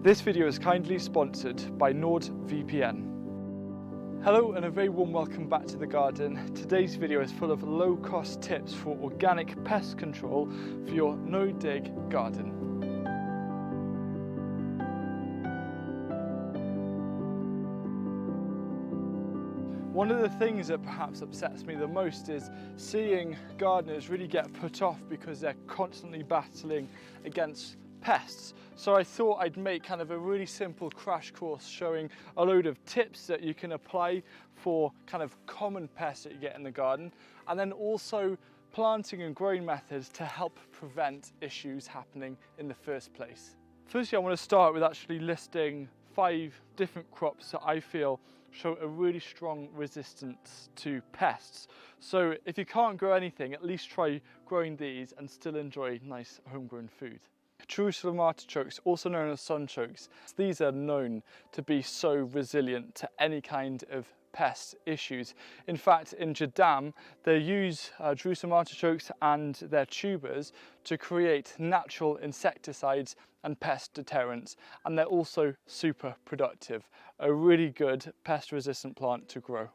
This video is kindly sponsored by NordVPN. Hello and a very warm welcome back to the garden. Today's video is full of low-cost tips for organic pest control for your no-dig garden. One of the things that perhaps upsets me the most is seeing gardeners really get put off because they're constantly battling against pests. So I thought I'd make kind of a really simple crash course showing a load of tips that you can apply for kind of common pests that you get in the garden, and then also planting and growing methods to help prevent issues happening in the first place. Firstly, I want to start with actually listing 5 different crops that I feel show a really strong resistance to pests. So if you can't grow anything, at least try growing these and still enjoy nice homegrown food. Jerusalem artichokes, also known as sunchokes, these are known to be so resilient to any kind of pest issues. In fact, in Jadam, they use Jerusalem artichokes and their tubers to create natural insecticides and pest deterrents, and they're also super productive. A really good pest-resistant plant to grow.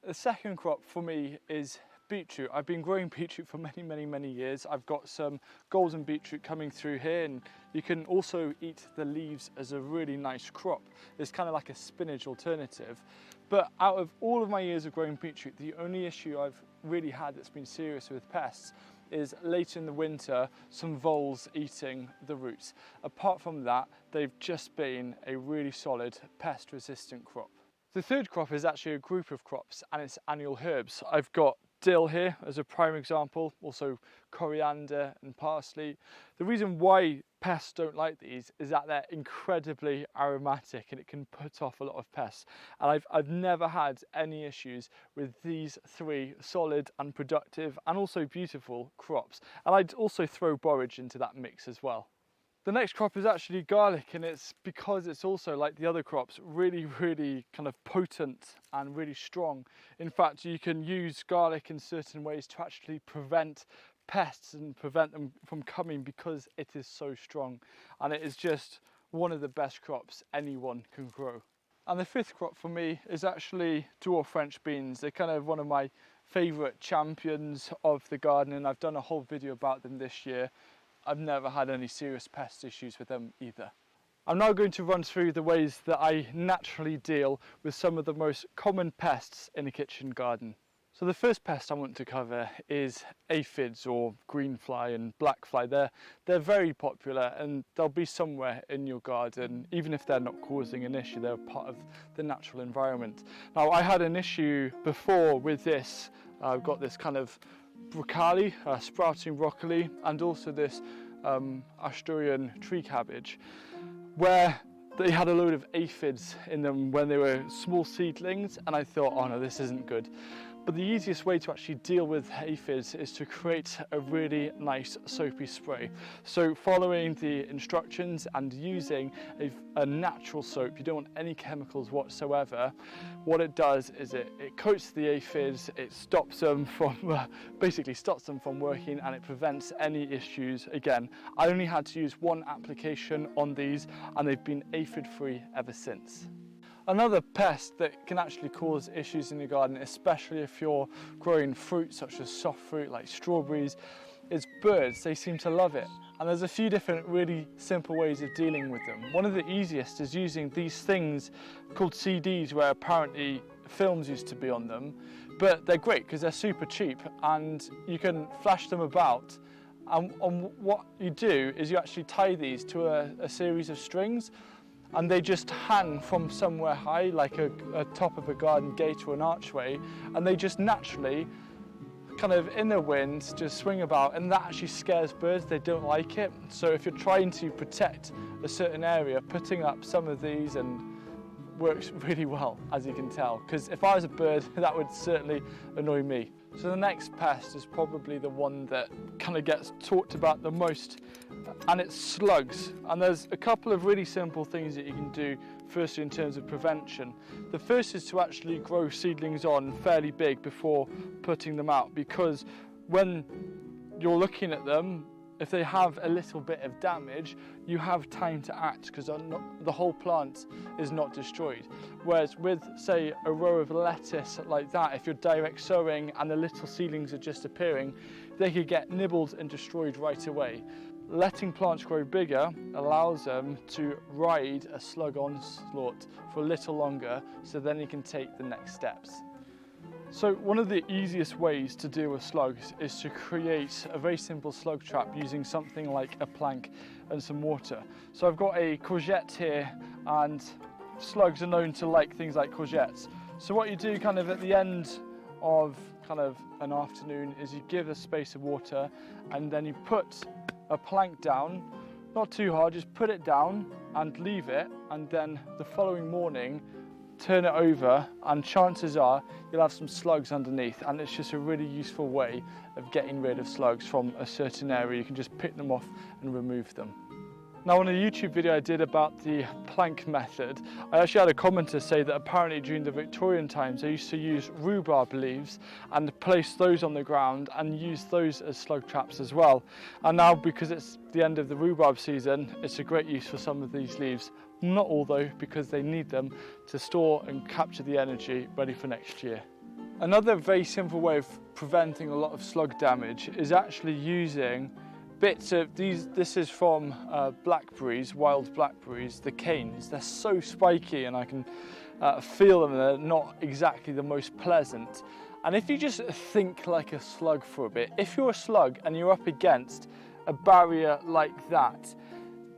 The second crop for me is beetroot. I've been growing beetroot for many years. I've got some golden beetroot coming through here, and you can also eat the leaves as a really nice crop. It's kind of like a spinach alternative. But out of all of my years of growing beetroot, the only issue I've really had that's been serious with pests is later in the winter, some voles eating the roots. Apart from that, they've just been a really solid pest resistant crop. The third crop is actually a group of crops, and it's annual herbs. I've got dill here as a prime example, also coriander and parsley. The reason why pests don't like these is that they're incredibly aromatic and it can put off a lot of pests. And I've never had any issues with these 3 solid and productive and also beautiful crops. And I'd also throw borage into that mix as well. The next crop is actually garlic, and it's because it's also, like the other crops, really kind of potent and really strong. In fact, you can use garlic in certain ways to actually prevent pests and prevent them from coming because it is so strong. And it is just one of the best crops anyone can grow. And the 5th crop for me is actually dwarf French beans. They're kind of one of my favourite champions of the garden, and I've done a whole video about them this year. I've never had any serious pest issues with them either. I'm now going to run through the ways that I naturally deal with some of the most common pests in a kitchen garden. So the first pest I want to cover is aphids, or green fly and black fly. They're very popular, and they'll be somewhere in your garden. Even if they're not causing an issue, they're part of the natural environment. Now, I had an issue before with this. I've got this kind of broccoli, sprouting broccoli, and also this Asturian tree cabbage, where they had a load of aphids in them when they were small seedlings, and I thought, oh no, this isn't good. But the easiest way to actually deal with aphids is to create a really nice soapy spray. So following the instructions and using a natural soap, you don't want any chemicals whatsoever. What it does is it coats the aphids, it stops them from, basically stops them from working, and it prevents any issues. Again, I only had to use 1 application on these, and they've been aphid free ever since. Another pest that can actually cause issues in your garden, especially if you're growing fruit such as soft fruit like strawberries, is birds. They seem to love it. And there's a few different really simple ways of dealing with them. One of the easiest is using these things called CDs, where apparently films used to be on them, but they're great because they're super cheap and you can flash them about. And what you do is you actually tie these to a series of strings, and they just hang from somewhere high, like a top of a garden gate or an archway, and they just naturally, kind of in the wind, just swing about, and that actually scares birds. They don't like it. So if you're trying to protect a certain area, putting up some of these and works really well, as you can tell, because if I was a bird, that would certainly annoy me. So the next pest is probably the one that kind of gets talked about the most, and it's slugs. And there's a couple of really simple things that you can do firstly in terms of prevention. The first is to actually grow seedlings on fairly big before putting them out, because when you're looking at them, if they have a little bit of damage, you have time to act because the whole plant is not destroyed. Whereas with, say, a row of lettuce like that, if you're direct sowing and the little seedlings are just appearing, they could get nibbled and destroyed right away. Letting plants grow bigger allows them to ride a slug onslaught for a little longer, so then you can take the next steps. So one of the easiest ways to deal with slugs is to create a very simple slug trap using something like a plank and some water. So I've got a courgette here, and slugs are known to like things like courgettes. So what you do kind of at the end of kind of an afternoon is you give a space of water, and then you put a plank down, not too hard, just put it down and leave it, and then the following morning turn it over, and chances are you'll have some slugs underneath, and it's just a really useful way of getting rid of slugs from a certain area. You can just pick them off and remove them. Now, on a YouTube video I did about the plank method, I actually had a commenter say that apparently during the Victorian times they used to use rhubarb leaves and place those on the ground and use those as slug traps as well. And now, because it's the end of the rhubarb season, it's a great use for some of these leaves. Not all though, because they need them to store and capture the energy ready for next year. Another very simple way of preventing a lot of slug damage is actually using bits of these. This is from blackberries, wild blackberries, the canes. They're so spiky, and I can feel them. They're not exactly the most pleasant. And if you just think like a slug for a bit, if you're a slug and you're up against a barrier like that,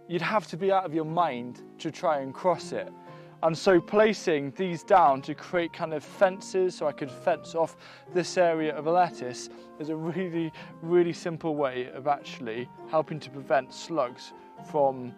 you'd have to be out of your mind to try and cross it. And so placing these down to create kind of fences, so I could fence off this area of a lettuce, is a really, really simple way of actually helping to prevent slugs from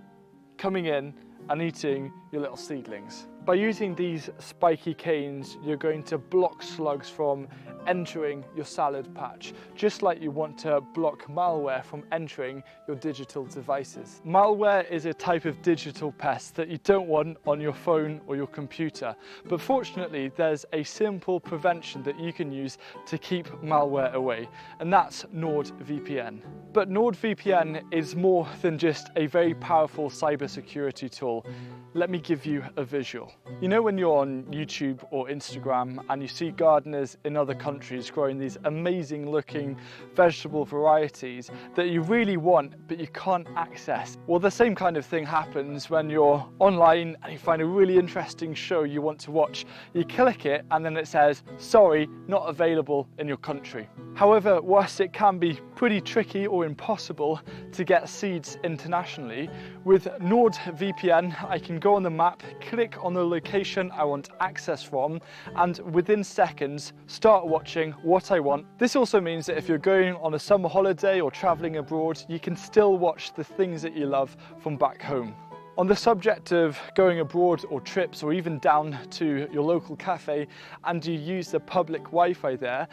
coming in and eating your little seedlings. By using these spiky canes, you're going to block slugs from entering your salad patch, just like you want to block malware from entering your digital devices. Malware is a type of digital pest that you don't want on your phone or your computer, but fortunately there's a simple prevention that you can use to keep malware away, and that's NordVPN. But NordVPN is more than just a very powerful cybersecurity tool. Let me give you a visual. You know when you're on YouTube or Instagram and you see gardeners in other countries growing these amazing looking vegetable varieties that you really want but you can't access? Well, the same kind of thing happens when you're online and you find a really interesting show you want to watch. You click it and then it says, sorry, not available in your country. However, whilst it can be pretty tricky or impossible to get seeds internationally, with NordVPN I can go on the map, click on the location I want access from, and within seconds start watching what I want. This also means that if you're going on a summer holiday or traveling abroad, you can still watch the things that you love from back home. On the subject of going abroad or trips, or even down to your local cafe and you use the public Wi-Fi there,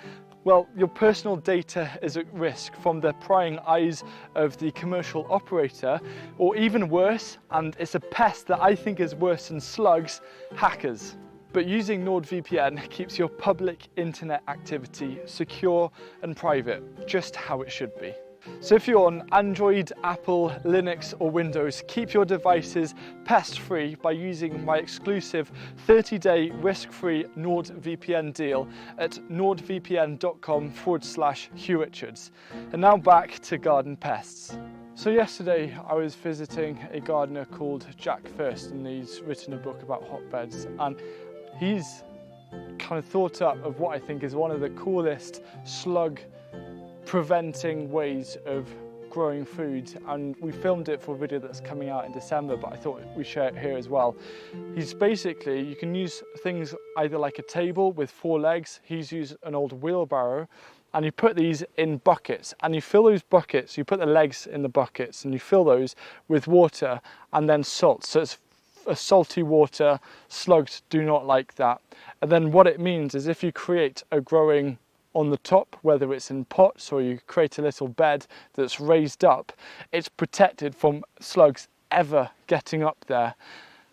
well, your personal data is at risk from the prying eyes of the commercial operator, or even worse, and it's a pest that I think is worse than slugs, hackers. But using NordVPN keeps your public internet activity secure and private, just how it should be. So if you're on Android, Apple, Linux or Windows, keep your devices pest-free by using my exclusive 30-day risk-free NordVPN deal at nordvpn.com/Hugh Richards. And now back to garden pests. So yesterday I was visiting a gardener called Jack First, and he's written a book about hotbeds, and he's kind of thought up of what I think is one of the coolest slug preventing ways of growing food, and we filmed it for a video that's coming out in December, but I thought we'd share it here as well. He's basically, you can use things either like a table with 4 legs, he's used an old wheelbarrow, and you put these in buckets, and you fill those buckets, you put the legs in the buckets and you fill those with water and then salt. So it's a salty water, slugs do not like that. And then what it means is if you create a growing on the top, whether it's in pots or you create a little bed that's raised up, it's protected from slugs ever getting up there.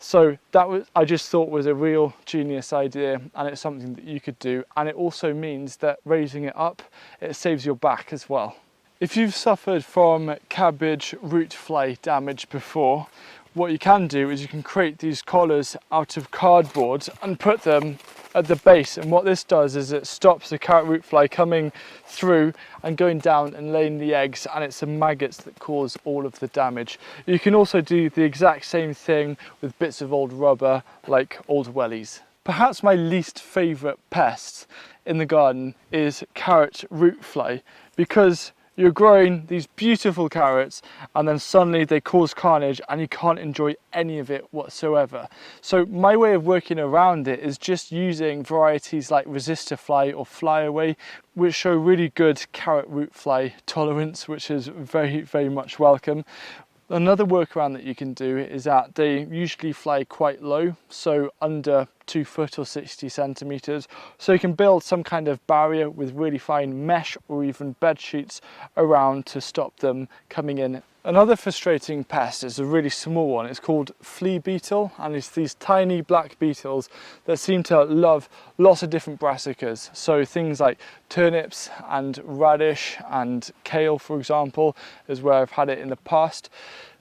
So that was, I just thought, was a real genius idea, and it's something that you could do, and it also means that raising it up, it saves your back as well. If you've suffered from cabbage root fly damage before, what you can do is you can create these collars out of cardboard and put them at the base, and what this does is it stops the carrot root fly coming through and going down and laying the eggs, and it's the maggots that cause all of the damage. You can also do the exact same thing with bits of old rubber like old wellies. Perhaps my least favourite pest in the garden is carrot root fly, because you're growing these beautiful carrots and then suddenly they cause carnage and you can't enjoy any of it whatsoever. So my way of working around it is just using varieties like resistor fly or flyaway, which show really good carrot root fly tolerance, which is very, very much welcome. Another workaround that you can do is that they usually fly quite low, so under 2 foot or 60 centimeters. So you can build some kind of barrier with really fine mesh or even bed sheets around to stop them coming in. Another frustrating pest is a really small one. It's called flea beetle, and it's these tiny black beetles that seem to love lots of different brassicas. So things like turnips and radish and kale, for example, is where I've had it in the past.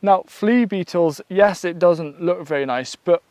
Now, flea beetles, yes, it doesn't look very nice, but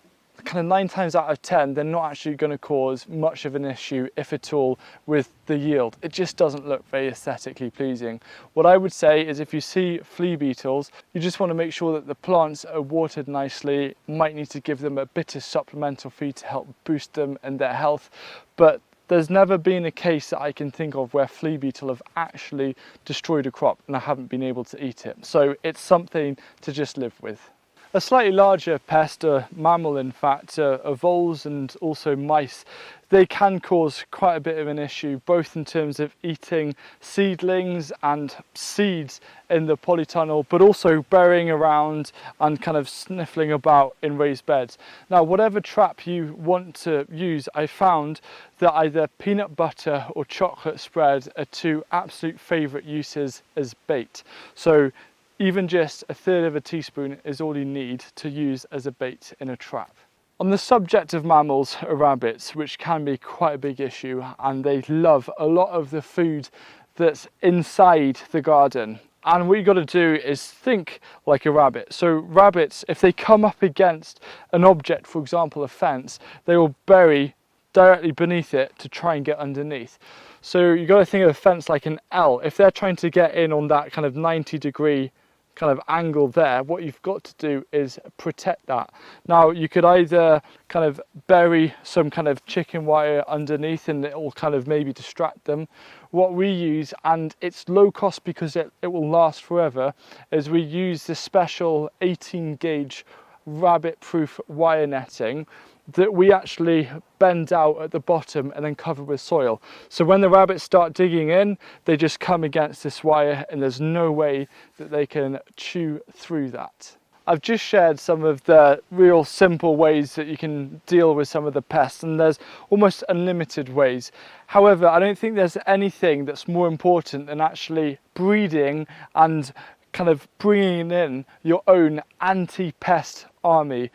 kind of 9 times out of 10, they're not actually going to cause much of an issue, if at all, with the yield. It just doesn't look very aesthetically pleasing. What I would say is if you see flea beetles, you just want to make sure that the plants are watered nicely. You might need to give them a bit of supplemental feed to help boost them and their health. But there's never been a case that I can think of where flea beetle have actually destroyed a crop and I haven't been able to eat it. So it's something to just live with. A slightly larger pest, a mammal in fact, are voles and also mice. They can cause quite a bit of an issue, both in terms of eating seedlings and seeds in the polytunnel, but also burying around and kind of sniffling about in raised beds. Now, whatever trap you want to use, I found that either peanut butter or chocolate spread are 2 absolute favourite uses as bait. So even just 1/3 of a teaspoon is all you need to use as a bait in a trap. On the subject of mammals are rabbits, which can be quite a big issue, and they love a lot of the food that's inside the garden. And what you've got to do is think like a rabbit. So rabbits, if they come up against an object, for example a fence, they will bury directly beneath it to try and get underneath. So you've got to think of a fence like an L. If they're trying to get in on that kind of 90-degree kind of angle there, what you've got to do is protect that. Now, you could either kind of bury some kind of chicken wire underneath and it will kind of maybe distract them. What we use, and it's low cost because it will last forever, is we use this special 18 gauge rabbit proof wire netting that we actually bend out at the bottom and then cover with soil. So when the rabbits start digging in, they just come against this wire and there's no way that they can chew through that. I've just shared some of the real simple ways that you can deal with some of the pests, and there's almost unlimited ways. However, I don't think there's anything that's more important than actually breeding and kind of bringing in your own anti-pest army.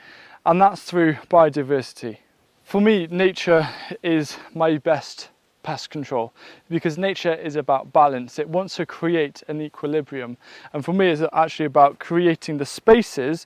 And that's through biodiversity. For me, nature is my best pest control, because nature is about balance. It wants to create an equilibrium. And for me, it's actually about creating the spaces,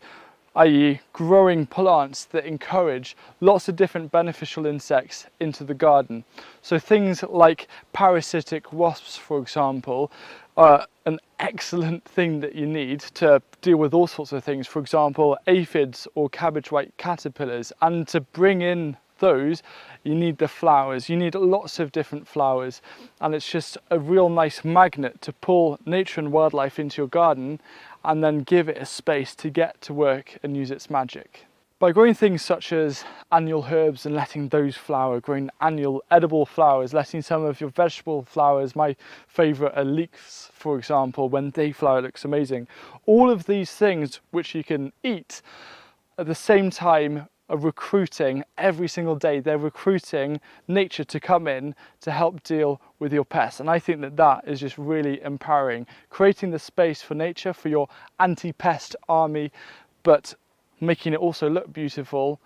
i.e. growing plants that encourage lots of different beneficial insects into the garden. So things like parasitic wasps, for example, are an excellent thing that you need to deal with all sorts of things. For example, aphids or cabbage white caterpillars. And to bring in those, you need the flowers. You need lots of different flowers. And it's just a real nice magnet to pull nature and wildlife into your garden and then give it a space to get to work and use its magic. By growing things such as annual herbs and letting those flower, growing annual edible flowers, letting some of your vegetable flowers, my favourite are leeks, for example, when they flower it looks amazing. All of these things which you can eat at the same time are recruiting every single day. They're recruiting nature to come in to help deal with your pests. And I think that that is just really empowering. Creating the space for nature, for your anti-pest army, but making it also look beautiful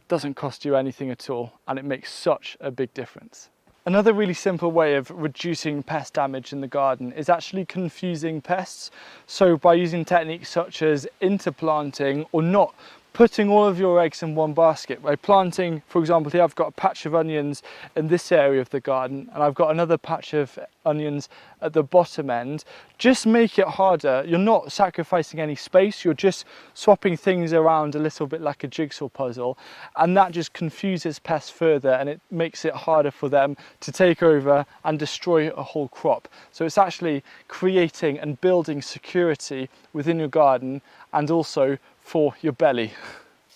doesn't cost you anything at all, and it makes such a big difference. Another really simple way of reducing pest damage in the garden is actually confusing pests. So by using techniques such as interplanting, or not putting all of your eggs in one basket. By planting, for example, here I've got a patch of onions in this area of the garden, and I've got another patch of onions at the bottom end. Just make it harder. You're not sacrificing any space, you're just swapping things around a little bit like a jigsaw puzzle, and that just confuses pests further, and it makes it harder for them to take over and destroy a whole crop. So it's actually creating and building security within your garden, and also for your belly.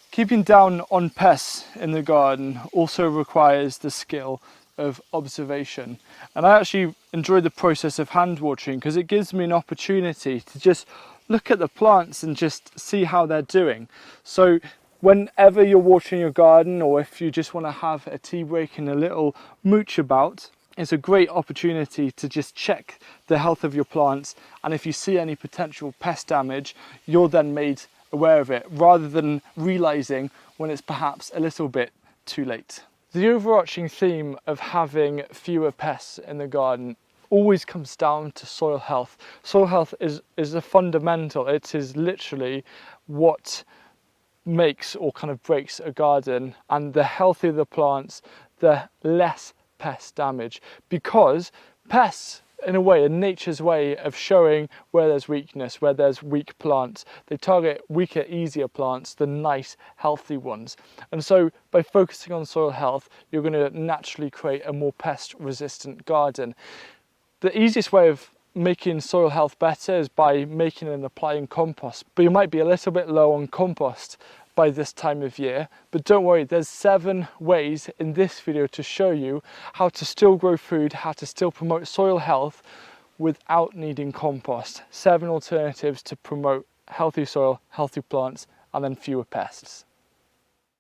Keeping down on pests in the garden also requires the skill of observation. And I actually enjoy the process of hand watering because it gives me an opportunity to just look at the plants and just see how they're doing. So whenever you're watering your garden, or if you just want to have a tea break and a little mooch about, it's a great opportunity to just check the health of your plants, and if you see any potential pest damage, you're then made aware of it, rather than realizing when it's perhaps a little bit too late. The overarching theme of having fewer pests in the garden always comes down to soil health. Soil health is a fundamental. It is literally what makes or kind of breaks a garden, and the healthier the plants, the less pest damage, because pests, in a way, in nature's way of showing where there's weakness, where there's weak plants. They target weaker, easier plants than nice, healthy ones. And so by focusing on soil health, you're going to naturally create a more pest-resistant garden. The easiest way of making soil health better is by making and applying compost. But you might be a little bit low on compost by this time of year, but don't worry, there's 7 ways in this video to show you how to still grow food, how to still promote soil health without needing compost. 7 alternatives to promote healthy soil, healthy plants, and then fewer pests.